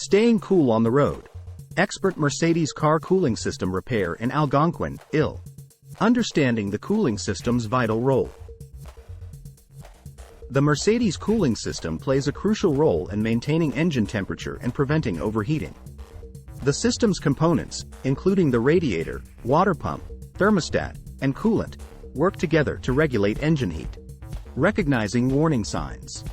Staying cool on the road. Expert Mercedes car cooling system repair in Algonquin, Ill. Understanding the cooling system's vital role. The Mercedes cooling system plays a crucial role in maintaining engine temperature and preventing overheating. The system's components, including the radiator, water pump, thermostat, and coolant, work together to regulate engine heat. Recognizing warning signs.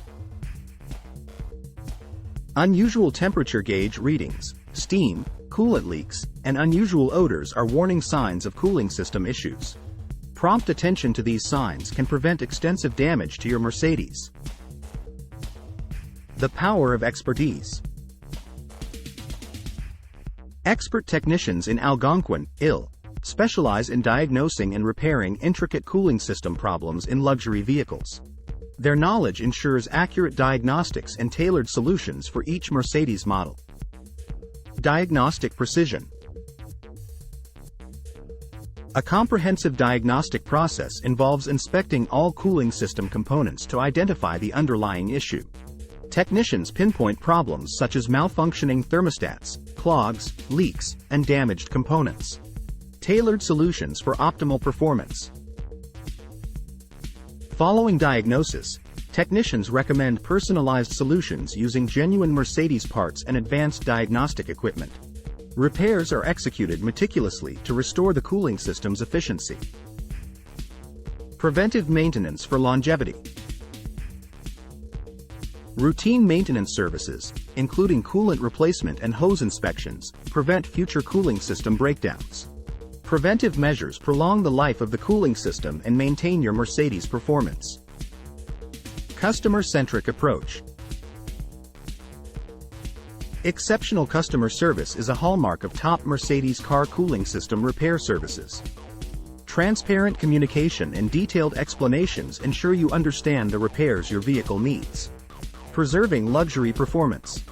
Unusual temperature gauge readings, steam, coolant leaks, and unusual odors are warning signs of cooling system issues. Prompt attention to these signs can prevent extensive damage to your Mercedes. The power of expertise. Expert technicians in Algonquin, Ill. Specialize in diagnosing and repairing intricate cooling system problems in luxury vehicles. Their knowledge ensures accurate diagnostics and tailored solutions for each Mercedes model. Diagnostic precision. A comprehensive diagnostic process involves inspecting all cooling system components to identify the underlying issue. Technicians pinpoint problems such as malfunctioning thermostats, clogs, leaks, and damaged components. Tailored solutions for optimal performance. Following diagnosis, technicians recommend personalized solutions using genuine Mercedes parts and advanced diagnostic equipment. Repairs are executed meticulously to restore the cooling system's efficiency. Preventive maintenance for longevity. Routine maintenance services, including coolant replacement and hose inspections, prevent future cooling system breakdowns. Preventive measures prolong the life of the cooling system and maintain your Mercedes performance. Customer-centric approach. Exceptional customer service is a hallmark of top Mercedes car cooling system repair services. Transparent communication and detailed explanations ensure you understand the repairs your vehicle needs. Preserving luxury performance.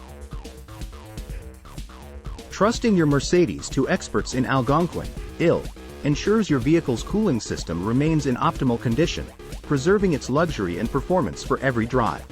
Trusting your Mercedes to experts in Algonquin, Ill. Ensures your vehicle's cooling system remains in optimal condition, preserving its luxury and performance for every drive.